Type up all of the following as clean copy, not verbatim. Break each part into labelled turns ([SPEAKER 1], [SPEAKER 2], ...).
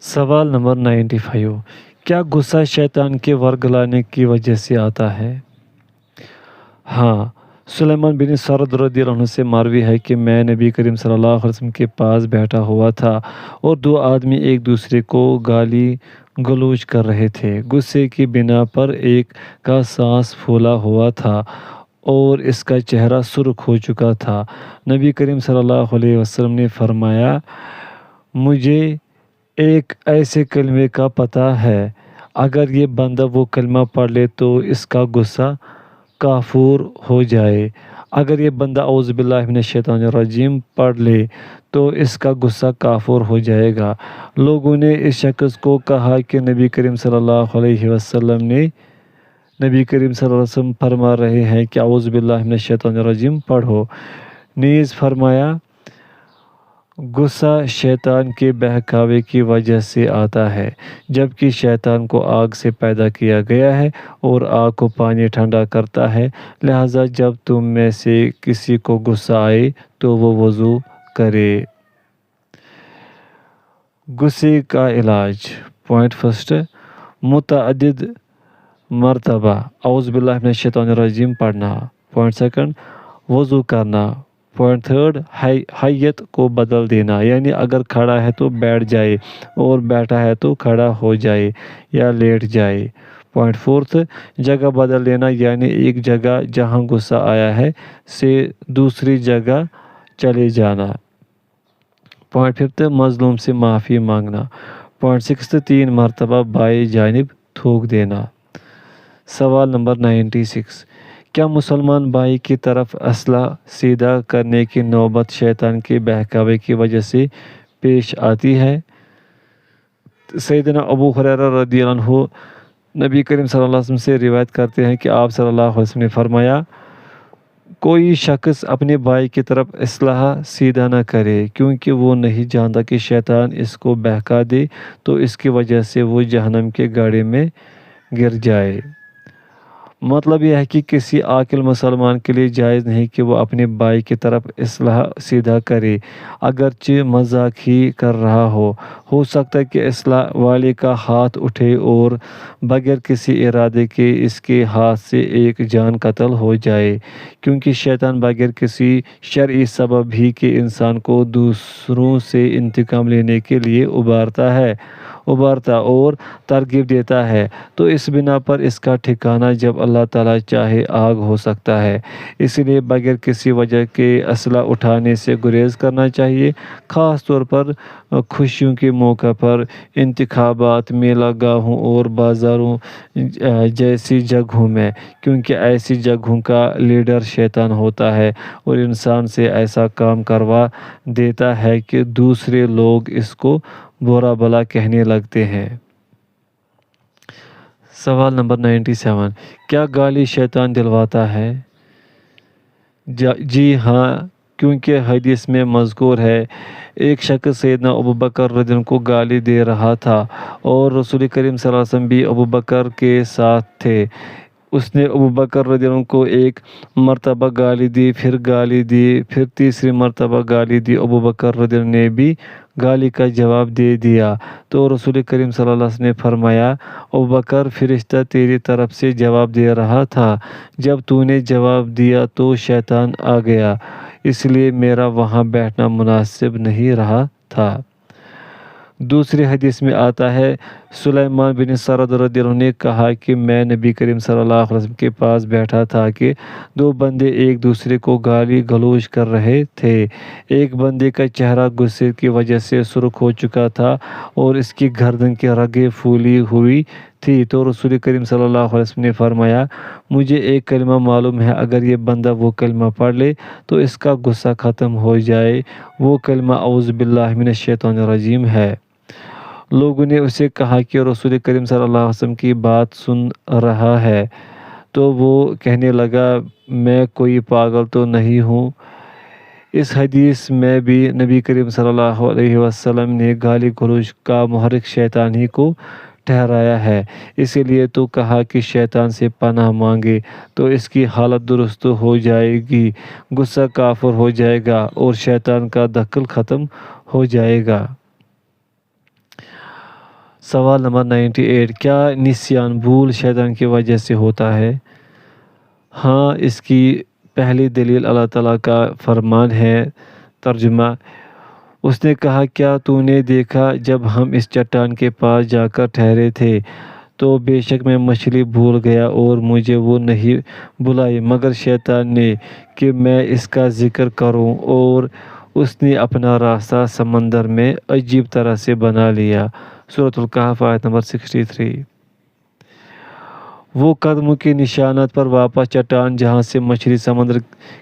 [SPEAKER 1] سوال نمبر 95، کیا غصہ شیطان کے ورگلانے کی وجہ سے آتا ہے؟ ہاں، سلیمان بن سرد رضی اللہ عنہ سے مروی ہے کہ میں نبی کریم صلی اللہ علیہ وسلم کے پاس بیٹھا ہوا تھا اور دو آدمی ایک دوسرے کو گالی گلوچ کر رہے تھے۔ غصے کی بنا پر ایک کا سانس پھولا ہوا تھا اور اس کا چہرہ سرخ ہو چکا تھا۔ نبی کریم صلی اللہ علیہ وسلم نے فرمایا، مجھے ایک ایسے کلمے کا پتہ ہے، اگر یہ بندہ وہ کلمہ پڑھ لے تو اس کا غصہ کافور ہو جائے۔ اگر یہ بندہ اعوذ باللہ من الشیطان الرجیم پڑھ لے تو اس کا غصہ کافور ہو جائے گا۔ لوگوں نے اس شخص کو کہا کہ نبی کریم صلی اللہ علیہ وسلم فرما رہے ہیں کہ اعوذ باللہ من الشیطان الرجیم پڑھو۔ نیز فرمایا، غصہ شیطان کے بہکاوے کی وجہ سے آتا ہے، جبکہ شیطان کو آگ سے پیدا کیا گیا ہے اور آگ کو پانی ٹھنڈا کرتا ہے، لہٰذا جب تم میں سے کسی کو غصہ آئے تو وہ وضو کرے۔ غصے کا علاج۔ پوائنٹ فرسٹ، متعدد مرتبہ اعوذ باللہ من الشیطان الرجیم پڑھنا۔ پوائنٹ سیکنڈ، وضو کرنا۔ پوائنٹ تھرڈ، حیت کو بدل دینا، یعنی اگر کھڑا ہے تو بیٹھ جائے اور بیٹھا ہے تو کھڑا ہو جائے یا لیٹ جائے۔ پوائنٹ فورتھ، جگہ بدل دینا، یعنی ایک جگہ جہاں غصہ آیا ہے سے دوسری جگہ چلے جانا۔ پوائنٹ ففتھ، مظلوم سے معافی مانگنا۔ پوائنٹ سکستھ، 3 مرتبہ بائیں جانب تھوک دینا۔ سوال نمبر 96، کیا مسلمان بھائی کی طرف اسلحہ سیدھا کرنے کی نوبت شیطان کے بہکاوے کی وجہ سے پیش آتی ہے؟ سیدنا ابو ہریرہ رضی اللہ عنہ نبی کریم صلی اللہ علیہ وسلم سے روایت کرتے ہیں کہ آپ صلی اللہ علیہ وسلم نے فرمایا، کوئی شخص اپنے بھائی کی طرف اسلحہ سیدھا نہ کرے، کیونکہ وہ نہیں جانتا کہ شیطان اس کو بہکا دے تو اس کی وجہ سے وہ جہنم کے گڑھے میں گر جائے۔ مطلب یہ ہے کہ کسی عاقل مسلمان کے لیے جائز نہیں کہ وہ اپنے بھائی کی طرف اسلحہ سیدھا کرے، اگرچہ مذاق ہی کر رہا ہو سکتا ہے کہ اسلحہ والے کا ہاتھ اٹھے اور بغیر کسی ارادے کے اس کے ہاتھ سے ایک جان قتل ہو جائے، کیونکہ شیطان بغیر کسی شرعی سبب ہی کے انسان کو دوسروں سے انتقام لینے کے لیے ابھارتا اور ترغیب دیتا ہے، تو اس بنا پر اس کا ٹھکانہ جب اللہ تعالیٰ چاہے آگ ہو سکتا ہے۔ اس لیے بغیر کسی وجہ کے اسلحہ اٹھانے سے گریز کرنا چاہیے، خاص طور پر خوشیوں کے موقع پر، انتخابات، میلہ گاہوں اور بازاروں جیسی جگہوں میں، کیونکہ ایسی جگہوں کا لیڈر شیطان ہوتا ہے اور انسان سے ایسا کام کروا دیتا ہے کہ دوسرے لوگ اس کو برا بھلا کہنے لگتے ہیں۔ سوال نمبر 97، کیا گالی شیطان دلواتا ہے؟ جی ہاں، کیونکہ حدیث میں مذکور ہے، ایک شخص سیدنا ابوبکر رضی اللہ عنہ کو گالی دے رہا تھا اور رسول کریم صلی اللہ علیہ وسلم بھی ابوبکر کے ساتھ تھے۔ اس نے ابوبکر رضی اللہ عنہ کو ایک مرتبہ گالی دی، پھر تیسری مرتبہ گالی دی۔ ابوبکر رضی اللہ عنہ نے بھی گالی کا جواب دے دیا تو رسول کریم صلی اللہ علیہ وسلم نے فرمایا، ابوبکر، فرشتہ تیری طرف سے جواب دے رہا تھا، جب تو نے جواب دیا تو شیطان آ گیا، اس لیے میرا وہاں بیٹھنا مناسب نہیں رہا تھا۔ دوسری حدیث میں آتا ہے، سلیمان بن سرد رضی اللہ عنہ نے کہا کہ میں نبی کریم صلی اللہ علیہ وسلم کے پاس بیٹھا تھا کہ 2 بندے ایک دوسرے کو گالی گلوچ کر رہے تھے۔ ایک بندے کا چہرہ غصے کی وجہ سے سرخ ہو چکا تھا اور اس کی گردن کی رگیں پھولی ہوئی تھی، تو رسول کریم صلی اللہ علیہ وسلم نے فرمایا، مجھے ایک کلمہ معلوم ہے، اگر یہ بندہ وہ کلمہ پڑھ لے تو اس کا غصہ ختم ہو جائے، وہ کلمہ اعوذ باللہ من الشیطان الرجیم ہے۔ لوگوں نے اسے کہا کہ رسول کریم صلی اللہ علیہ وسلم کی بات سن رہا ہے، تو وہ کہنے لگا، میں کوئی پاگل تو نہیں ہوں؟ اس حدیث میں بھی نبی کریم صلی اللہ علیہ وسلم نے گالی گلوچ کا محرک شیطان ہی کو ٹھہرایا ہے، اسی لیے تو کہا کہ شیطان سے پناہ مانگے تو اس کی حالت درست ہو جائے گی، غصہ کافر ہو جائے گا اور شیطان کا دخل ختم ہو جائے گا۔ سوال نمبر 98، کیا نسیان بھول شیطان کی وجہ سے ہوتا ہے؟ ہاں، اس کی پہلی دلیل اللہ تعالیٰ کا فرمان ہے۔ ترجمہ: اس نے کہا، کیا تو نے دیکھا جب ہم اس چٹان کے پاس جا کر ٹھہرے تھے تو بے شک میں مچھلی بھول گیا اور مجھے وہ نہیں بلائی مگر شیطان نے کہ میں اس کا ذکر کروں، اور اس نے اپنا راستہ سمندر میں عجیب طرح سے بنا لیا۔ سورۃ الکہف آیت نمبر 63۔ وہ قدموں کے نشانات پر واپس چٹان جہاں سے مچھلی سمندر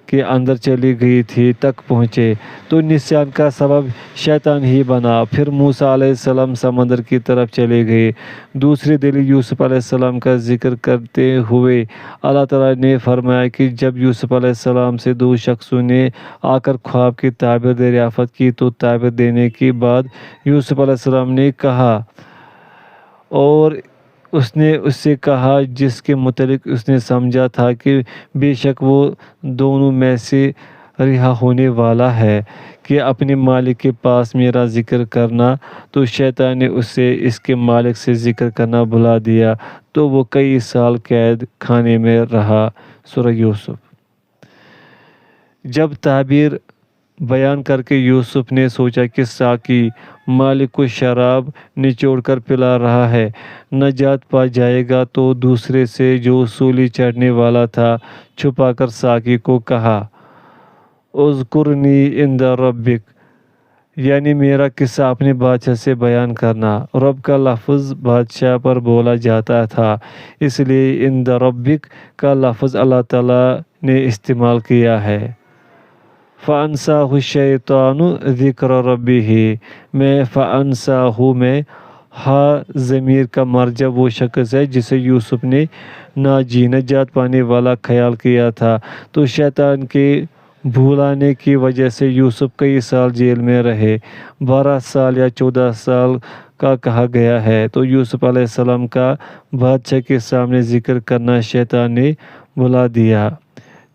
[SPEAKER 1] کے اندر چلی گئی تھی تک پہنچے تو نسیان کا سبب شیطان ہی بنا۔ پھر موسیٰ علیہ السلام سمندر کی طرف چلے گئے۔ دوسری دلیل یوسف علیہ السلام کا ذکر کرتے ہوئے اللہ تعالیٰ نے فرمایا کہ جب یوسف علیہ السلام سے دو شخصوں نے آ کر خواب کی تعبیر دریافت کی تو تعبیر دینے کے بعد یوسف علیہ السلام نے کہا، اور اس نے اس سے کہا جس کے متعلق اس نے سمجھا تھا کہ بے شک وہ دونوں میں سے رہا ہونے والا ہے، کہ اپنے مالک کے پاس میرا ذکر کرنا۔ تو شیطان نے اسے اس کے مالک سے ذکر کرنا بھلا دیا تو وہ کئی سال قید خانے میں رہا۔ سورہ یوسف۔ جب تعبیر بیان کر کے یوسف نے سوچا کہ ساقی مالک کو شراب نچوڑ کر پلا رہا ہے، نجات پا جائے گا، تو دوسرے سے جو سولی چڑھنے والا تھا چھپا کر ساقی کو کہا، اذکرنی عند ربک، یعنی میرا قصہ اپنے بادشاہ سے بیان کرنا۔ رب کا لفظ بادشاہ پر بولا جاتا تھا، اس لیے عند ربک کا لفظ اللہ تعالیٰ نے استعمال کیا ہے۔ فَأَنْسَاهُ الشَّيْطَانُ ذِكْرَ رَبِّهِ میں فَأَنْسَاهُ میں ہا ضمیر کا مرجع وہ شخص ہے جسے یوسف نے ناجی نجات پانے والا خیال کیا تھا، تو شیطان کے بھولانے کی وجہ سے یوسف کئی سال جیل میں رہے۔ 12 سال یا 14 سال کا کہا گیا ہے۔ تو یوسف علیہ السلام کا بادشاہ کے سامنے ذکر کرنا شیطان نے بھلا دیا۔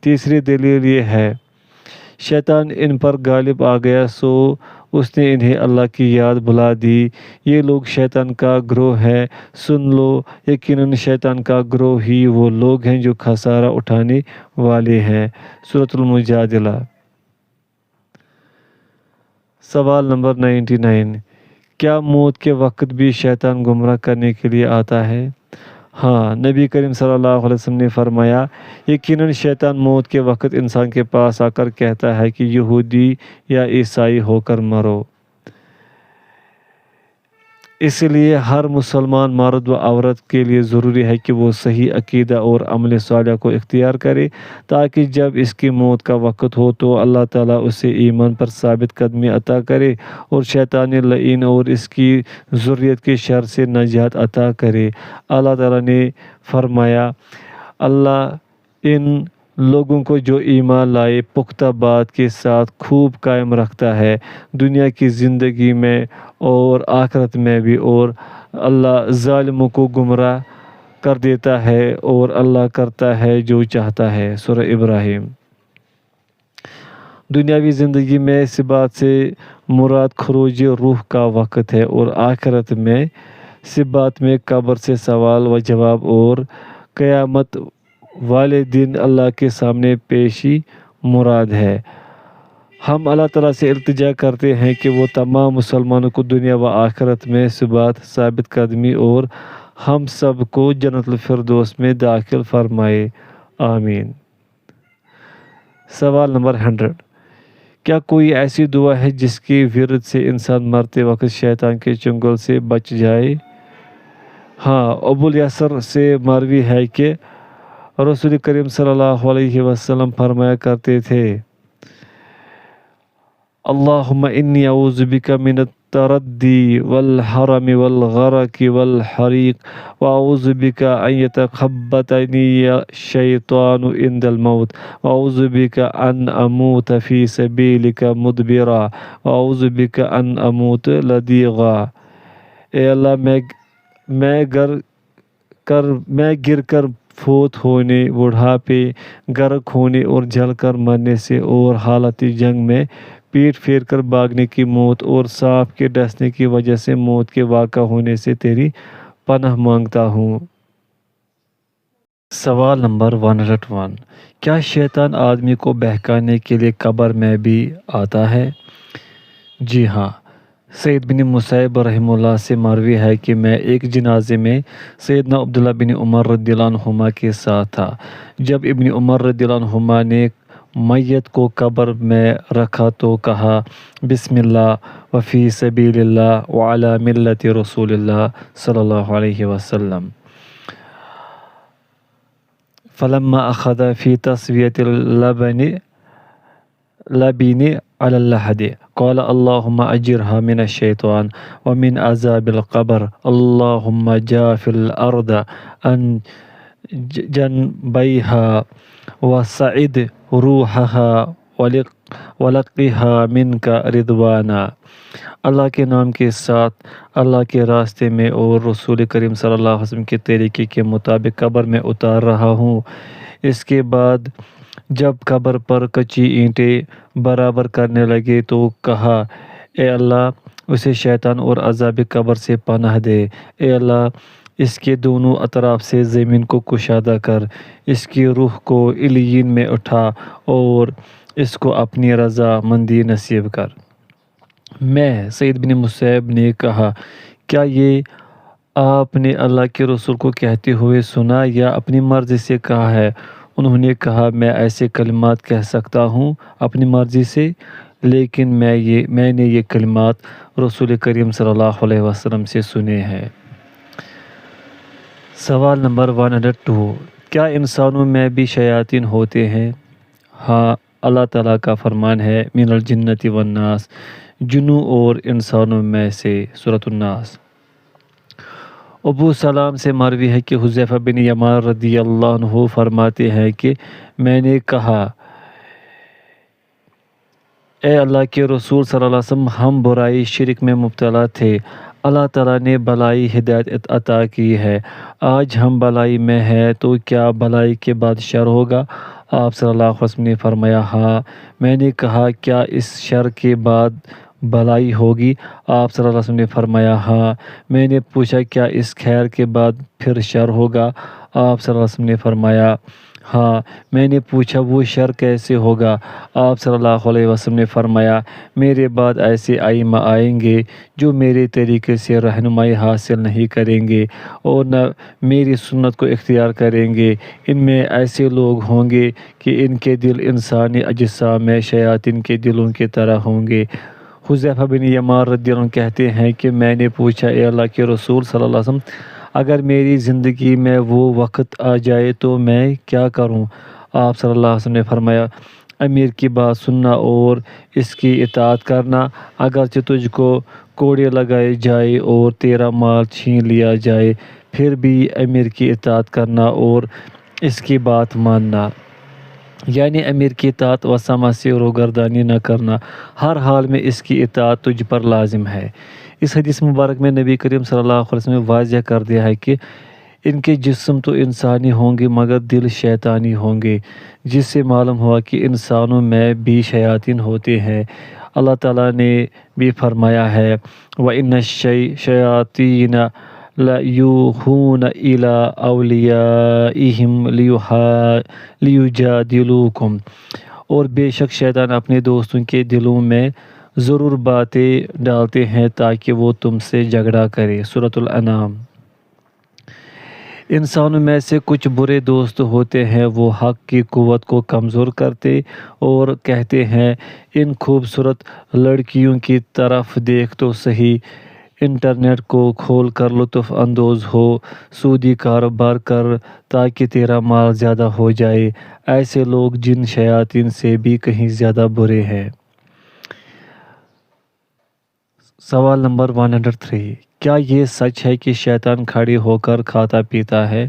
[SPEAKER 1] تیسری دلیل یہ ہے، شیطان ان پر غالب آ گیا سو اس نے انہیں اللہ کی یاد بھلا دی۔ یہ لوگ شیطان کا گروہ ہے، سن لو، یقیناً شیطان کا گروہ ہی وہ لوگ ہیں جو خسارہ اٹھانے والے ہیں۔ سورۃ المجادلہ۔ سوال نمبر 99، کیا موت کے وقت بھی شیطان گمراہ کرنے کے لیے آتا ہے؟ ہاں، نبی کریم صلی اللہ علیہ وسلم نے فرمایا، یقیناً شیطان موت کے وقت انسان کے پاس آ کر کہتا ہے کہ یہودی یا عیسائی ہو کر مرو۔ اس لیے ہر مسلمان مرد و عورت کے لیے ضروری ہے کہ وہ صحیح عقیدہ اور عمل صالح کو اختیار کرے، تاکہ جب اس کی موت کا وقت ہو تو اللہ تعالیٰ اسے ایمان پر ثابت قدمی عطا کرے اور شیطان لعین اور اس کی ذریت کے شر سے نجات عطا کرے۔ اللہ تعالیٰ نے فرمایا، اللہ ان لوگوں کو جو ایمان لائے پختہ بات کے ساتھ خوب قائم رکھتا ہے، دنیا کی زندگی میں اور آخرت میں بھی، اور اللہ ظالموں کو گمراہ کر دیتا ہے اور اللہ کرتا ہے جو چاہتا ہے۔ سورہ ابراہیم۔ دنیاوی زندگی میں اس بات سے مراد خروج روح کا وقت ہے، اور آخرت میں سبات میں قبر سے سوال و جواب اور قیامت والے دن اللہ کے سامنے پیشی مراد ہے۔ ہم اللہ تعالیٰ سے التجا کرتے ہیں کہ وہ تمام مسلمانوں کو دنیا و آخرت میں ثبات، ثابت قدمی اور ہم سب کو جنت الفردوس میں داخل فرمائے، آمین۔ سوال نمبر 100، کیا کوئی ایسی دعا ہے جس کی ورد سے انسان مرتے وقت شیطان کے چنگل سے بچ جائے؟ ہاں، ابو الیسر سے مروی ہے کہ رسول کریم صلی اللہ علیہ وسلم فرمایا کرتے تھے، اللہم انی اعوذ بک من التردی والحرم والغرق والحریق واعوذ بک ان یتخبطنی الشیطان عند الموت واعوذ بک ان اموت فی سبیلک مدبرا واعوذ بک ان اموت لدیغا۔ اے اللہ، میں گر کر فوت ہونے، بڑھاپے، غرق ہونے اور جل کر مرنے سے اور حالت جنگ میں پیٹ پھیر کر بھاگنے کی موت اور سانپ کے ڈسنے کی وجہ سے موت کے واقع ہونے سے تیری پناہ مانگتا ہوں۔ سوال نمبر 101، کیا شیطان آدمی کو بہکانے کے لیے قبر میں بھی آتا ہے؟ جی ہاں، سعید بن مسیب رحمہ اللہ سے مروی ہے کہ میں ایک جنازے میں سیدنا عبداللہ بن عمر رضی اللہ عنہما کے ساتھ تھا۔ جب ابن عمر رضی اللہ عنہما نے میت کو قبر میں رکھا تو کہا بسم اللہ وفی سبیل اللہ وعلی ملت رسول اللہ صلی اللہ علیہ وسلم۔ فلما اخذ فی تسویۃ اللبن علی اللحد قال اللہم اجرها من الشیطان ومن عذاب القبر اللہم جاف الارض عن جنبیها وسعد روحها ولقها منک رضوانا۔ اللہ کے نام کے ساتھ اللہ کے راستے میں اور رسول کریم صلی اللہ علیہ وسلم کے طریقے کے مطابق قبر میں اتار رہا ہوں۔ اس کے بعد جب قبر پر کچی اینٹیں برابر کرنے لگے تو کہا اے اللہ اسے شیطان اور عذاب قبر سے پناہ دے۔ اے اللہ اس کے دونوں اطراف سے زمین کو کشادہ کر، اس کی روح کو علیین میں اٹھا اور اس کو اپنی رضا مندی نصیب کر۔ میں سعید بن مسیب نے کہا کیا یہ آپ نے اللہ کے رسول کو کہتے ہوئے سنا یا اپنی مرضی سے کہا ہے؟ انہوں نے کہا میں ایسے کلمات کہہ سکتا ہوں اپنی مرضی سے، لیکن میں نے یہ کلمات رسول کریم صلی اللہ علیہ وسلم سے سنے ہیں۔ سوال نمبر 102، کیا انسانوں میں بھی شیاطین ہوتے ہیں؟ ہاں، اللہ تعالیٰ کا فرمان ہے من الجنت والناس، جنوں اور انسانوں میں سے، سورۃ الناس۔ ابو سلام سے مروی ہے کہ حذیفہ بن یمان رضی اللہ عنہ فرماتے ہیں کہ میں نے کہا اے اللہ کے رسول صلی اللہ علیہ وسلم ہم برائی شرک میں مبتلا تھے، اللہ تعالیٰ نے بلائی ہدایت عطا کی ہے، آج ہم بلائی میں ہیں تو کیا بلائی کے بعد شر ہوگا؟ آپ صلی اللہ علیہ وسلم نے فرمایا ہاں۔ میں نے کہا کیا اس شر کے بعد بلائی ہوگی؟ آپ صلی اللہ علیہ وسلم نے فرمایا ہاں۔ میں نے پوچھا کیا اس خیر کے بعد پھر شر ہوگا؟ آپ صلی اللہ علیہ وسلم نے فرمایا ہاں۔ میں نے پوچھا وہ شر کیسے ہوگا؟ آپ صلی اللہ علیہ وسلم نے فرمایا میرے بعد ایسے ائمہ آئیں گے جو میرے طریقے سے رہنمائی حاصل نہیں کریں گے اور نہ میری سنت کو اختیار کریں گے۔ ان میں ایسے لوگ ہوں گے کہ ان کے دل انسانی اجسام میں شیاطین کے دلوں کی طرح ہوں گے۔ حذیفہ بن یمان رضی اللہ عنہ کہتے ہیں کہ میں نے پوچھا اے اللہ کے رسول صلی اللہ علیہ وسلم اگر میری زندگی میں وہ وقت آ جائے تو میں کیا کروں؟ آپ صلی اللہ علیہ وسلم نے فرمایا امیر کی بات سننا اور اس کی اطاعت کرنا، اگرچہ تجھ کو کوڑے لگائے جائے اور تیرا مال چھین لیا جائے پھر بھی امیر کی اطاعت کرنا اور اس کی بات ماننا، یعنی امیر کی اطاعت و سماع سے روگردانی نہ کرنا، ہر حال میں اس کی اطاعت تجھ پر لازم ہے۔ اس حدیث مبارک میں نبی کریم صلی اللہ علیہ وسلم نے واضح کر دیا ہے کہ ان کے جسم تو انسانی ہوں گے مگر دل شیطانی ہوں گے، جس سے معلوم ہوا کہ انسانوں میں بھی شیاطین ہوتے ہیں۔ اللہ تعالیٰ نے بھی فرمایا ہے وَإِنَّ الشَّيَاطِينَ لَيُوحُونَ إِلَىٰ أَوْلِيَائِهِمْ لِيُجَادِلُوكُمْ، اور بے شک شیطان اپنے دوستوں کے دلوں میں ضرور باتیں ڈالتے ہیں تاکہ وہ تم سے جھگڑا کرے، سورۃ الانعام۔ انسانوں میں سے کچھ برے دوست ہوتے ہیں، وہ حق کی قوت کو کمزور کرتے اور کہتے ہیں ان خوبصورت لڑکیوں کی طرف دیکھ تو صحیح، انٹرنیٹ کو کھول کر لطف اندوز ہو، سودی کاروبار کر تاکہ تیرا مال زیادہ ہو جائے۔ ایسے لوگ جن شیاطین سے بھی کہیں زیادہ برے ہیں۔ سوال نمبر 103، کیا یہ سچ ہے کہ شیطان کھڑے ہو کر کھاتا پیتا ہے؟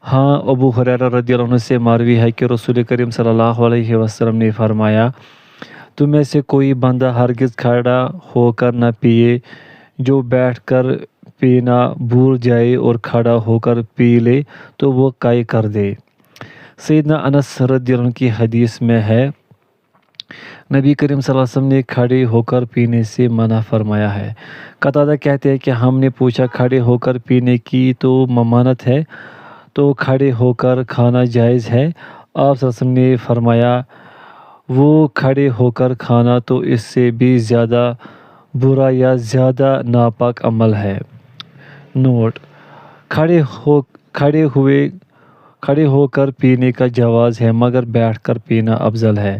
[SPEAKER 1] ہاں، ابو ہریرہ رضی اللہ عنہ سے مروی ہے کہ رسول کریم صلی اللہ علیہ وسلم نے فرمایا تم میں سے کوئی بندہ ہرگز کھڑا ہو کر نہ پیے، جو بیٹھ کر پینا بھول جائے اور کھڑا ہو کر پی لے تو وہ قے کر دے۔ سیدنا انس رضی اللہ عنہ کی حدیث میں ہے نبی کریم صلی اللہ علیہ وسلم نے کھڑے ہو کر پینے سے منع فرمایا ہے۔ قتادہ کہتے ہیں کہ ہم نے پوچھا کھڑے ہو کر پینے کی تو ممانعت ہے تو کھڑے ہو کر کھانا جائز ہے؟ آپ صلی اللہ علیہ وسلم نے فرمایا وہ کھڑے ہو کر کھانا تو اس سے بھی زیادہ برا یا زیادہ ناپاک عمل ہے۔ نوٹ: کھڑے ہو کر پینے کا جواز ہے مگر بیٹھ کر پینا افضل ہے۔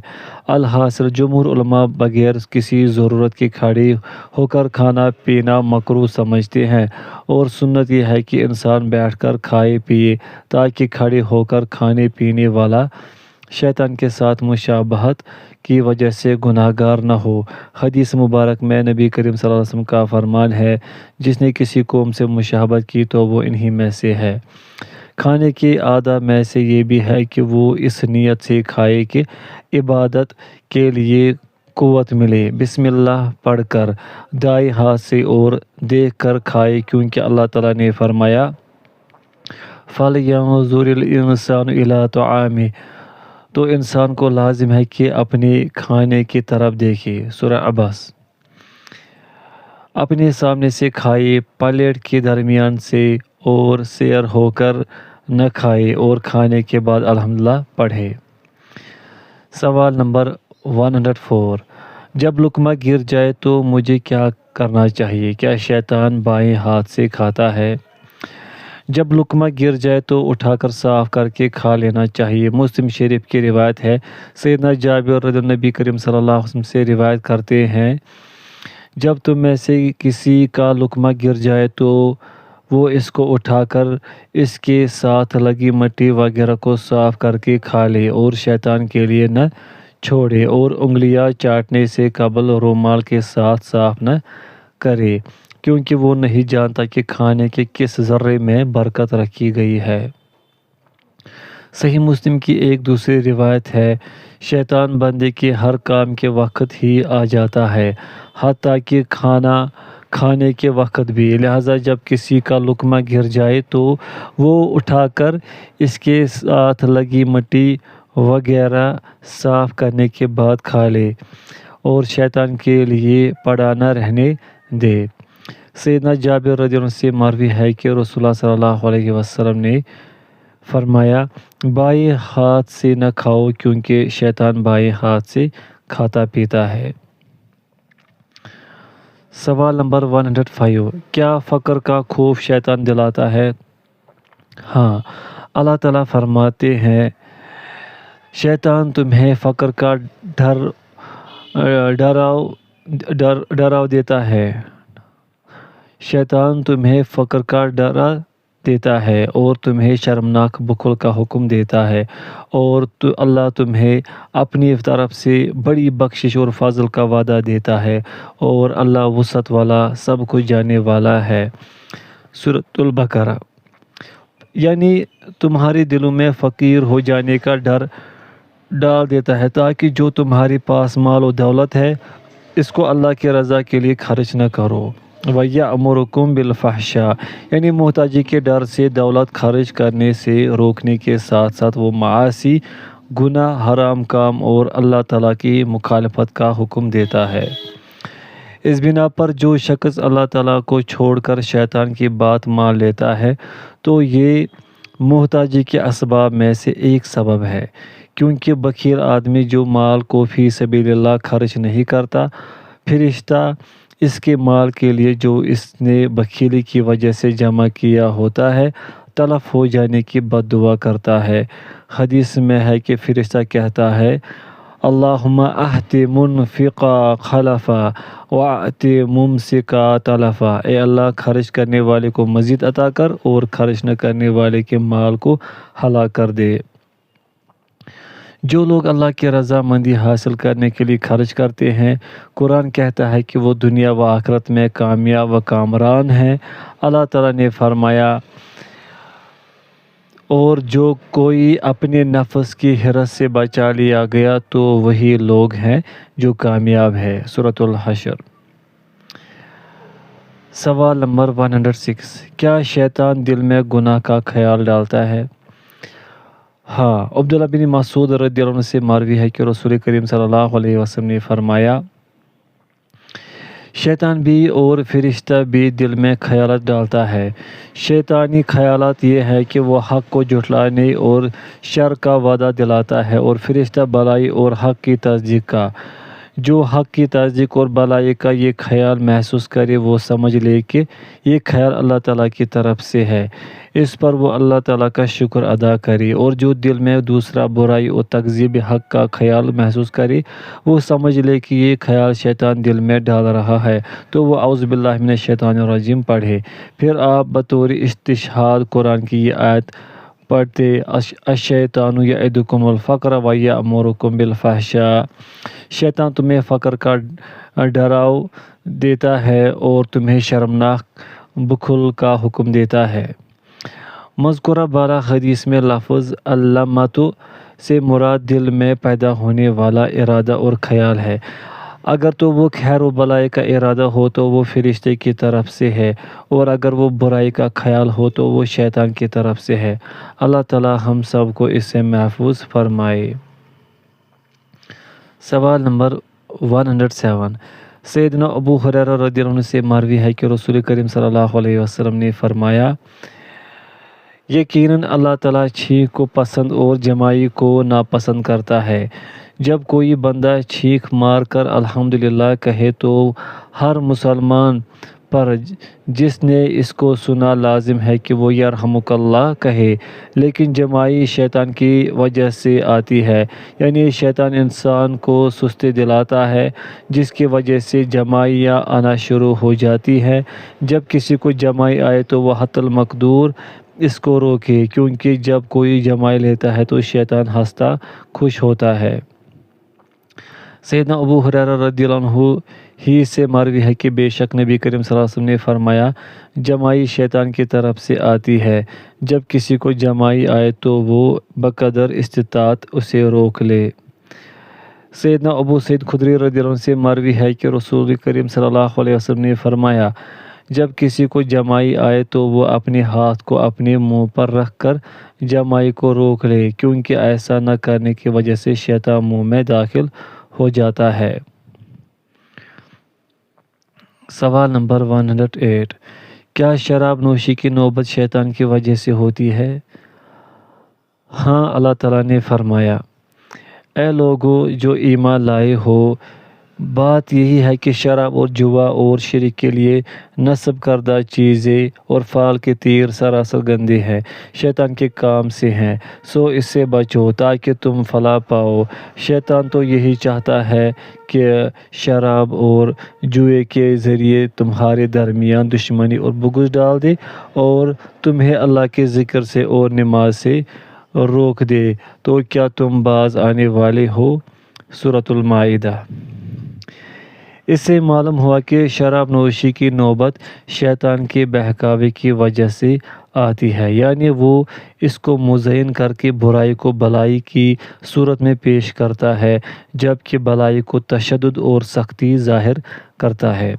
[SPEAKER 1] الحاصل جمہور علماء بغیر کسی ضرورت کے کھڑے ہو کر کھانا پینا مکروہ سمجھتے ہیں، اور سنت یہ ہے کہ انسان بیٹھ کر کھائے پیے تاکہ کھڑے ہو کر کھانے پینے والا شیطان کے ساتھ مشابہت کی وجہ سے گناہگار نہ ہو۔ حدیث مبارک میں نبی کریم صلی اللہ علیہ وسلم کا فرمان ہے، جس نے کسی قوم سے مشابہت کی تو وہ انہی میں سے ہے۔ کھانے کے آداب میں سے یہ بھی ہے کہ وہ اس نیت سے کھائے کہ عبادت کے لیے قوت ملے، بسم اللہ پڑھ کر، دائیں ہاتھ سے اور دیکھ کر کھائے، کیونکہ اللہ تعالیٰ نے فرمایا فَلْيَنظُرِ الْإِنسَانُ إِلَىٰ طَعَامِهِ، تو انسان کو لازم ہے کہ اپنے کھانے کی طرف دیکھے۔ سورہ عبس۔ اپنے سامنے سے کھائے، پلیٹ کے درمیان سے اور سیر ہو کر نہ کھائے، اور کھانے کے بعد الحمدللہ پڑھے۔ سوال نمبر 104: جب لقمہ گر جائے تو مجھے کیا کرنا چاہیے؟ کیا شیطان بائیں ہاتھ سے کھاتا ہے؟ جب لقمہ گر جائے تو اٹھا کر صاف کر کے کھا لینا چاہیے۔ مسلم شریف کی روایت ہے، سیدنا جابر رضی اللہ عنہ نبی کریم صلی اللہ علیہ وسلم سے روایت کرتے ہیں، جب تم میں سے کسی کا لقمہ گر جائے تو وہ اس کو اٹھا کر اس کے ساتھ لگی مٹی وغیرہ کو صاف کر کے کھا لے، اور شیطان کے لیے نہ چھوڑے، اور انگلیاں چاٹنے سے قبل رومال کے ساتھ صاف نہ کرے، کیونکہ وہ نہیں جانتا کہ کھانے کے کس ذرے میں برکت رکھی گئی ہے۔ صحیح مسلم کی ایک دوسری روایت ہے، شیطان بندے کے ہر کام کے وقت ہی آ جاتا ہے، حتیٰ کہ کھانا کھانے کے وقت بھی، لہٰذا جب کسی کا لقمہ گر جائے تو وہ اٹھا کر اس کے ساتھ لگی مٹی وغیرہ صاف کرنے کے بعد کھا لے، اور شیطان کے لیے پڑا نہ رہنے دے۔ سیدنا جابر رضی اللہ عنہ سے مروی ہے کہ رسول اللہ صلی اللہ علیہ وسلم نے فرمایا، بائیں ہاتھ سے نہ کھاؤ کیونکہ شیطان بائیں ہاتھ سے کھاتا پیتا ہے۔ سوال نمبر 105: کیا فقر کا خوف شیطان دلاتا ہے؟ ہاں، اللہ تعالیٰ فرماتے ہیں، شیطان تمہیں فقر کا ڈراؤ دیتا ہے، شیطان تمہیں فقر کا ڈرا دیتا ہے اور تمہیں شرمناک بخل کا حکم دیتا ہے، اور اللہ تمہیں اپنی طرف سے بڑی بخشش اور فضل کا وعدہ دیتا ہے، اور اللہ وسعت والا، سب کچھ جاننے والا ہے۔ سورۃ البقرہ۔ یعنی تمہارے دلوں میں فقیر ہو جانے کا ڈر ڈال دیتا ہے تاکہ جو تمہارے پاس مال و دولت ہے اس کو اللہ کی رضا کے لیے خرچ نہ کرو۔ وَيَأْمُرُكُمْ بِالْفَحْشَاءِ، یعنی محتاجی کے ڈر سے دولت خرچ کرنے سے روکنے کے ساتھ ساتھ وہ معاصی، گناہ، حرام کام اور اللہ تعالیٰ کی مخالفت کا حکم دیتا ہے۔ اس بنا پر جو شخص اللہ تعالیٰ کو چھوڑ کر شیطان کی بات مان لیتا ہے تو یہ محتاجی کے اسباب میں سے ایک سبب ہے، کیونکہ بخیل آدمی جو مال کو فی سبیل اللہ خرچ نہیں کرتا، فرشتہ اس کے مال کے لیے جو اس نے بخیلی کی وجہ سے جمع کیا ہوتا ہے تلف ہو جانے کی بد دعا کرتا ہے۔ حدیث میں ہے کہ فرشتہ کہتا ہے، اللہم اعط منفقا خلفا واعط ممسکا تلفا، اے اللہ خرچ کرنے والے کو مزید عطا کر اور خرچ نہ کرنے والے کے مال کو ہلاک کر دے۔ جو لوگ اللہ کی رضا مندی حاصل کرنے کے لیے خرچ کرتے ہیں، قرآن کہتا ہے کہ وہ دنیا و آخرت میں کامیاب و کامران ہیں۔ اللہ تعالیٰ نے فرمایا، اور جو کوئی اپنے نفس کی حرص سے بچا لیا گیا تو وہی لوگ ہیں جو کامیاب ہے۔ سورۃ الحشر۔ سوال نمبر 106: کیا شیطان دل میں گناہ کا خیال ڈالتا ہے؟ ہاں، عبداللہ بن مسعود رضی اللہ عنہ سے مروی ہے کہ رسول کریم صلی اللہ علیہ وسلم نے فرمایا، شیطان بھی اور فرشتہ بھی دل میں خیالات ڈالتا ہے۔ شیطانی خیالات یہ ہے کہ وہ حق کو جھٹلانے اور شر کا وعدہ دلاتا ہے، اور فرشتہ بھلائی اور حق کی تصدیق کا۔ جو حق کی تصدیق اور بھلائی کا یہ خیال محسوس کرے وہ سمجھ لے کہ یہ خیال اللہ تعالیٰ کی طرف سے ہے، اس پر وہ اللہ تعالیٰ کا شکر ادا کرے، اور جو دل میں دوسرا برائی اور تکذیب حق کا خیال محسوس کرے وہ سمجھ لے کہ یہ خیال شیطان دل میں ڈال رہا ہے، تو وہ اعوذ باللہ من الشیطان الرجیم پڑھے۔ پھر آپ بطور استشہاد قرآن کی یہ آیت پڑھتے، الشیطان یعدکم الفقر ویأمرکم بالفحشاء، شیطان تمہیں فقر کا ڈراؤ دیتا ہے اور تمہیں شرمناک بخل کا حکم دیتا ہے۔ مذکورہ بالا حدیث میں لفظ اللمۃ سے مراد دل میں پیدا ہونے والا ارادہ اور خیال ہے۔ اگر تو وہ خیر و بھلائی کا ارادہ ہو تو وہ فرشتے کی طرف سے ہے، اور اگر وہ برائی کا خیال ہو تو وہ شیطان کی طرف سے ہے۔ اللہ تعالیٰ ہم سب کو اس سے محفوظ فرمائے۔ سوال نمبر 107، سیدنا ابو ہریرہ رضی اللہ عنہ سے مروی ہے کہ رسول کریم صلی اللہ علیہ وسلم نے فرمایا، یقیناً اللہ تعالیٰ چھینک کو پسند اور جمائی کو ناپسند کرتا ہے۔ جب کوئی بندہ چھینک مار کر الحمدللہ کہے تو ہر مسلمان پر جس نے اس کو سنا لازم ہے کہ وہ یرحمک اللہ کہے، لیکن جمائی شیطان کی وجہ سے آتی ہے، یعنی شیطان انسان کو سستی دلاتا ہے، جس کی وجہ سے جمائیاں آنا شروع ہو جاتی ہیں۔ جب کسی کو جمائی آئے تو وہ حتی المقدور اس کو روکے، کیونکہ جب کوئی جمائی لیتا ہے تو شیطان ہنستا خوش ہوتا ہے۔ سیدنا ابو ہریرہ رضی اللہ عنہ ہی سے مروی ہے کہ بے شک نبی کریم صلی اللہ علیہ وسلم نے فرمایا، جمائی شیطان کی طرف سے آتی ہے، جب کسی کو جمائی آئے تو وہ بقدر استطاعت اسے روک لے۔ سیدنا ابو سعید خدری رضی اللہ عنہ سے مروی ہے کہ رسول کریم صلی اللہ علیہ وسلم نے فرمایا، جب کسی کو جمائی آئے تو وہ اپنے ہاتھ کو اپنے منہ پر رکھ کر جمائی کو روک لے، کیونکہ ایسا نہ کرنے کی وجہ سے شیطان منہ میں داخل ہو جاتا ہے۔ سوال نمبر 108، کیا شراب نوشی کی نوبت شیطان کی وجہ سے ہوتی ہے؟ ہاں، اللہ تعالیٰ نے فرمایا، اے لوگو جو ایمان لائے ہو، بات یہی ہے کہ شراب اور جوا اور شرک کے لیے نصب کردہ چیزیں اور فال کے تیر سراسر گندے ہیں، شیطان کے کام سے ہیں، سو اس سے بچو تاکہ تم فلاح پاؤ۔ شیطان تو یہی چاہتا ہے کہ شراب اور جوئے کے ذریعے تمہارے درمیان دشمنی اور بغض ڈال دے، اور تمہیں اللہ کے ذکر سے اور نماز سے روک دے، تو کیا تم باز آنے والے ہو؟ سورۃ المائدہ۔ اس سے معلوم ہوا کہ شراب نوشی کی نوبت شیطان کے بہکاوے کی وجہ سے آتی ہے، یعنی وہ اس کو مزین کر کے برائی کو بھلائی کی صورت میں پیش کرتا ہے، جبکہ بھلائی کو تشدد اور سختی ظاہر کرتا ہے۔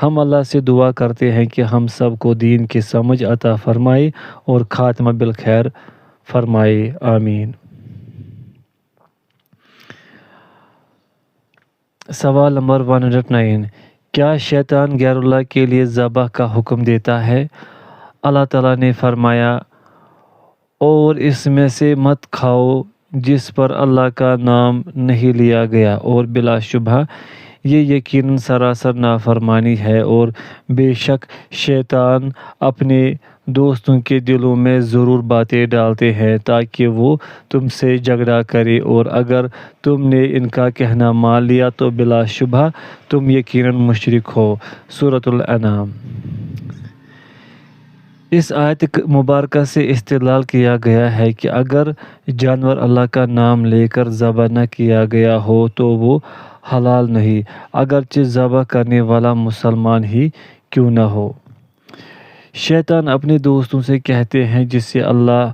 [SPEAKER 1] ہم اللہ سے دعا کرتے ہیں کہ ہم سب کو دین کی سمجھ عطا فرمائے اور خاتمہ بالخیر فرمائے، آمین۔ سوال نمبر 109، کیا شیطان غیر اللہ کے لیے ذبح کا حکم دیتا ہے؟ اللہ تعالیٰ نے فرمایا، اور اس میں سے مت کھاؤ جس پر اللہ کا نام نہیں لیا گیا، اور بلا شبہ یہ یقیناً سراسر نافرمانی ہے، اور بے شک شیطان اپنے دوستوں کے دلوں میں ضرور باتیں ڈالتے ہیں تاکہ وہ تم سے جھگڑا کرے، اور اگر تم نے ان کا کہنا مان لیا تو بلا شبہ تم یقیناً مشرک ہو۔ سورۃ الانعام۔ اس آیت مبارکہ سے استدلال کیا گیا ہے کہ اگر جانور اللہ کا نام لے کر ذبح نہ کیا گیا ہو تو وہ حلال نہیں، اگرچہ ذبح کرنے والا مسلمان ہی کیوں نہ ہو۔ شیطان اپنے دوستوں سے کہتے ہیں، جسے اللہ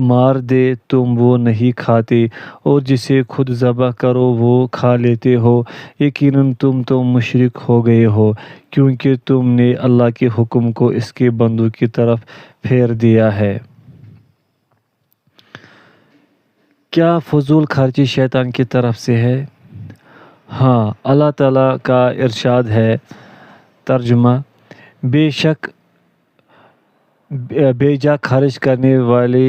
[SPEAKER 1] مار دے تم وہ نہیں کھاتے، اور جسے خود ذبح کرو وہ کھا لیتے ہو، یقیناً تم تو مشرک ہو گئے ہو، کیونکہ تم نے اللہ کے حکم کو اس کے بندوں کی طرف پھیر دیا ہے۔ کیا فضول خرچی شیطان کی طرف سے ہے؟ ہاں، اللہ تعالیٰ کا ارشاد ہے، ترجمہ: بے شک بے جا خرچ کرنے والے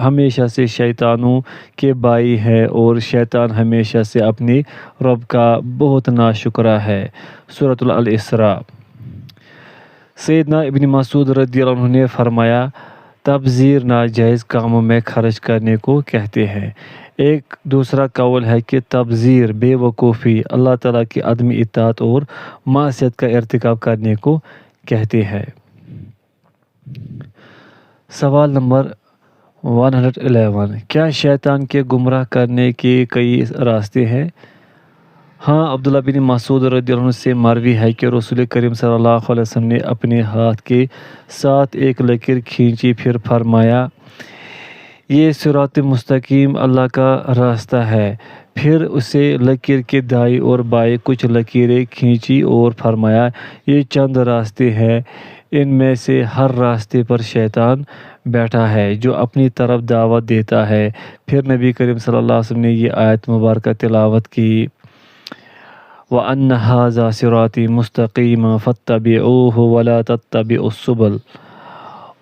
[SPEAKER 1] ہمیشہ سے شیطانوں کے بھائی ہیں اور شیطان ہمیشہ سے اپنے رب کا بہت ناشکرا ہے۔ سورۃ الاسراء۔ سیدنا ابن مسعود رضی اللہ عنہ نے فرمایا، تبذیر ناجائز کاموں میں خرچ کرنے کو کہتے ہیں۔ ایک دوسرا قول ہے کہ تبذیر بے وقوفی، اللہ تعالیٰ کی عدم اطاعت اور معصیت کا ارتکاب کرنے کو کہتے ہیں۔ سوال نمبر 111، کیا شیطان کے گمراہ کرنے کے کئی راستے ہیں؟ ہاں، عبداللہ بن مسعود رضی اللہ عنہ سے مروی ہے کہ رسول کریم صلی اللہ علیہ وسلم نے اپنے ہاتھ کے ساتھ ایک لکیر کھینچی، پھر فرمایا، یہ صراط مستقیم اللہ کا راستہ ہے۔ پھر اسے لکیر کے دائیں اور بائیں کچھ لکیریں کھینچی اور فرمایا، یہ چند راستے ہیں، ان میں سے ہر راستے پر شیطان بیٹھا ہے جو اپنی طرف دعوت دیتا ہے۔ پھر نبی کریم صلی اللہ علیہ وسلم نے یہ آیت مبارکہ تلاوت کی، وَأَنَّ هَٰذَا صِرَاطِي مُسْتَقِيمًا فَاتَّبِعُوهُ وَلَا تَتَّبِعُوا السُّبُلَ،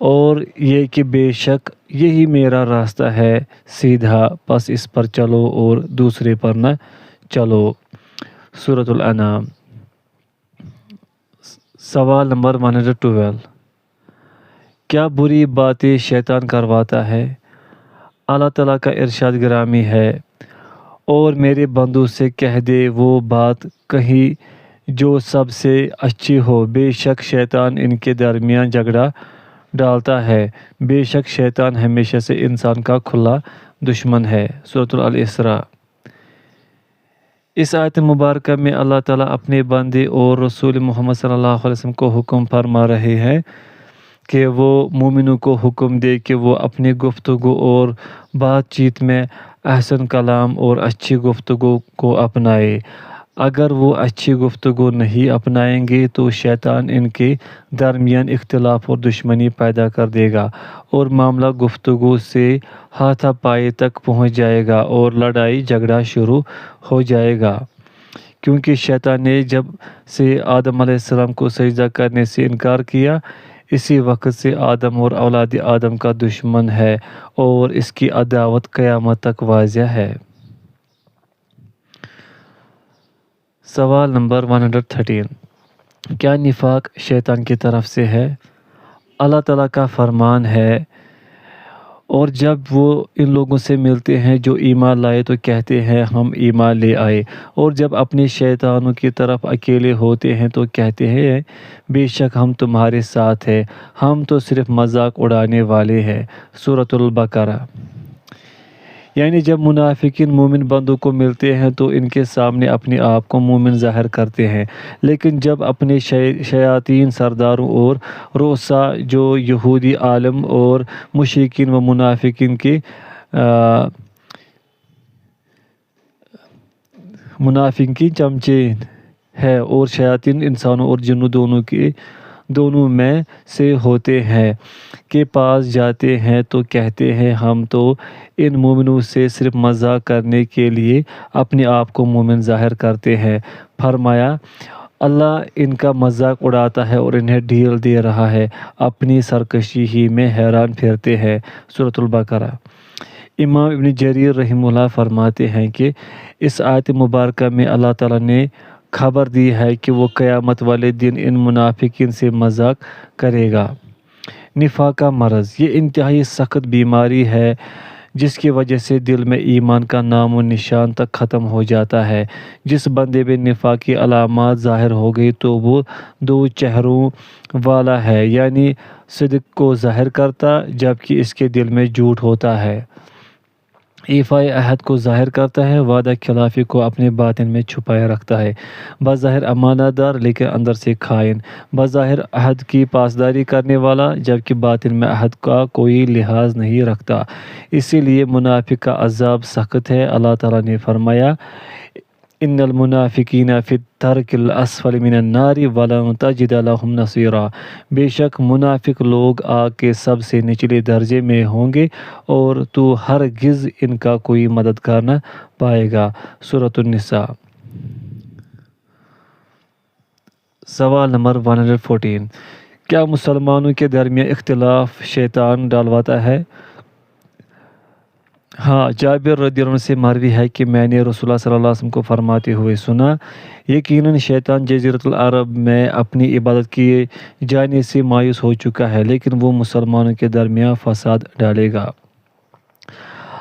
[SPEAKER 1] اور یہ کہ بے شک یہی میرا راستہ ہے سیدھا، پس اس پر چلو اور دوسرے پر نہ چلو۔ سورۃ الانعام۔ سوال نمبر 112، کیا بری باتیں شیطان کرواتا ہے؟ اللہ تعالیٰ کا ارشاد گرامی ہے، اور میرے بندوں سے کہہ دے وہ بات کہیں جو سب سے اچھی ہو، بے شک شیطان ان کے درمیان جھگڑا ڈالتا ہے، بے شک شیطان ہمیشہ سے انسان کا کھلا دشمن ہے۔ سورۃ الاسراء۔ اس آیت مبارکہ میں اللہ تعالیٰ اپنے بندے اور رسول محمد صلی اللہ علیہ وسلم کو حکم فرما رہے ہیں کہ وہ مومنوں کو حکم دے کہ وہ اپنی گفتگو اور بات چیت میں احسن کلام اور اچھی گفتگو کو اپنائے۔ اگر وہ اچھی گفتگو نہیں اپنائیں گے تو شیطان ان کے درمیان اختلاف اور دشمنی پیدا کر دے گا اور معاملہ گفتگو سے ہاتھا پائی تک پہنچ جائے گا اور لڑائی جھگڑا شروع ہو جائے گا، کیونکہ شیطان نے جب سے آدم علیہ السلام کو سجدہ کرنے سے انکار کیا، اسی وقت سے آدم اور اولاد آدم کا دشمن ہے اور اس کی عداوت قیامت تک واضح ہے۔ سوال نمبر 113، کیا نفاق شیطان کی طرف سے ہے؟ اللہ تعالیٰ کا فرمان ہے، اور جب وہ ان لوگوں سے ملتے ہیں جو ایمان لائے تو کہتے ہیں ہم ایمان لے آئے، اور جب اپنے شیطانوں کی طرف اکیلے ہوتے ہیں تو کہتے ہیں بے شک ہم تمہارے ساتھ ہیں، ہم تو صرف مذاق اڑانے والے ہیں۔ سورۃ البقرہ۔ یعنی جب منافقین مومن بندوں کو ملتے ہیں تو ان کے سامنے اپنے آپ کو مومن ظاہر کرتے ہیں، لیکن جب اپنے شیاطین سرداروں اور رؤساء جو یہودی عالم اور مشرکین و منافقین چمچے ہیں اور شیاطین انسانوں اور جنوں دونوں میں سے ہوتے ہیں کے پاس جاتے ہیں تو کہتے ہیں ہم تو ان مومنوں سے صرف مذاق کرنے کے لیے اپنے آپ کو مومن ظاہر کرتے ہیں۔ فرمایا، اللہ ان کا مذاق اڑاتا ہے اور انہیں ڈھیل دے رہا ہے، اپنی سرکشی ہی میں حیران پھرتے ہیں۔ سورۃ البقرہ۔ امام ابن جریر رحمہ اللہ فرماتے ہیں کہ اس آیت مبارکہ میں اللہ تعالیٰ نے خبر دی ہے کہ وہ قیامت والے دن ان منافقین سے مذاق کرے گا۔ نفاق کا مرض، یہ انتہائی سخت بیماری ہے جس کی وجہ سے دل میں ایمان کا نام و نشان تک ختم ہو جاتا ہے۔ جس بندے میں نفاق کی علامات ظاہر ہو گئی تو وہ دو چہروں والا ہے، یعنی صدق کو ظاہر کرتا جبکہ اس کے دل میں جھوٹ ہوتا ہے، ایفائے عہد کو ظاہر کرتا ہے، وعدہ خلافی کو اپنے باطن میں چھپائے رکھتا ہے، بظاہر امانت دار لیکن اندر سے خائن، بظاہر عہد کی پاسداری کرنے والا جبکہ باطن میں عہد کا کوئی لحاظ نہیں رکھتا۔ اسی لیے منافق کا عذاب سخت ہے۔ اللہ تعالیٰ نے فرمایا، ان المنافقین فی الدرک الاسفل من النار ولن تجد لهم نصیرا، بے شک منافق لوگ آگ کے سب سے نچلے درجے میں ہوں گے اور تو ہرگز ان کا کوئی مددگار نہ پائے گا۔ سورۃ النساء۔ سوال نمبر 114، کیا مسلمانوں کے درمیان اختلاف شیطان ڈالواتا ہے؟ ہاں، جابر رضی اللہ عنہ سے مروی ہے کہ میں نے رسول اللہ صلی اللہ علیہ وسلم کو فرماتے ہوئے سنا، یقیناً شیطان جزیرۃ العرب میں اپنی عبادت کیے جانے سے مایوس ہو چکا ہے، لیکن وہ مسلمانوں کے درمیان فساد ڈالے گا۔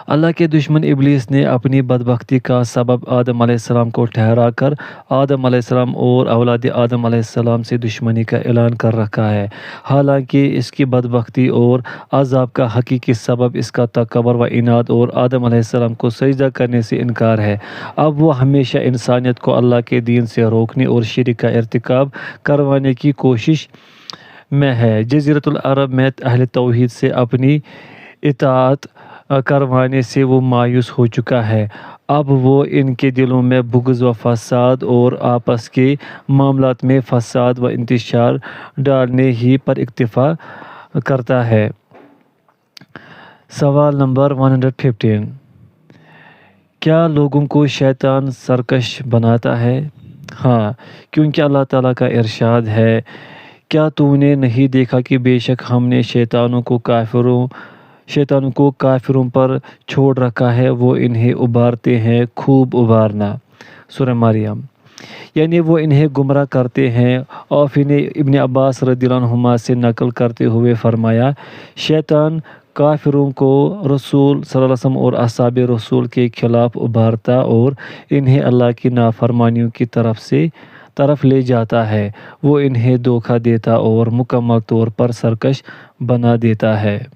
[SPEAKER 1] اللہ کے دشمن ابلیس نے اپنی بدبختی کا سبب آدم علیہ السلام کو ٹھہرا کر آدم علیہ السلام اور اولاد آدم علیہ السلام سے دشمنی کا اعلان کر رکھا ہے، حالانکہ اس کی بدبختی اور عذاب کا حقیقی سبب اس کا تکبر و عناد اور آدم علیہ السلام کو سجدہ کرنے سے انکار ہے۔ اب وہ ہمیشہ انسانیت کو اللہ کے دین سے روکنے اور شرک کا ارتکاب کروانے کی کوشش میں ہے۔ جزیرۃ العرب میں اہل توحید سے اپنی اطاعت کروانے سے وہ مایوس ہو چکا ہے، اب وہ ان کے دلوں میں بغض و فساد اور آپس کے معاملات میں فساد و انتشار ڈالنے ہی پر اکتفا کرتا ہے۔ سوال نمبر 115، کیا لوگوں کو شیطان سرکش بناتا ہے؟ ہاں، کیونکہ اللہ تعالیٰ کا ارشاد ہے، کیا تو نے نہیں دیکھا کہ بے شک ہم نے شیطانوں کو کافروں پر چھوڑ رکھا ہے، وہ انہیں ابھارتے ہیں خوب ابھارنا۔ سورہ مریم۔ یعنی وہ انہیں گمراہ کرتے ہیں۔ اور ابن عباس رضی اللہ عنہما سے نقل کرتے ہوئے فرمایا، شیطان کافروں کو رسول صلی اللہ علیہ وسلم اور اصحاب رسول کے خلاف ابھارتا اور انہیں اللہ کی نافرمانیوں کی طرف لے جاتا ہے، وہ انہیں دھوکہ دیتا اور مکمل طور پر سرکش بنا دیتا ہے۔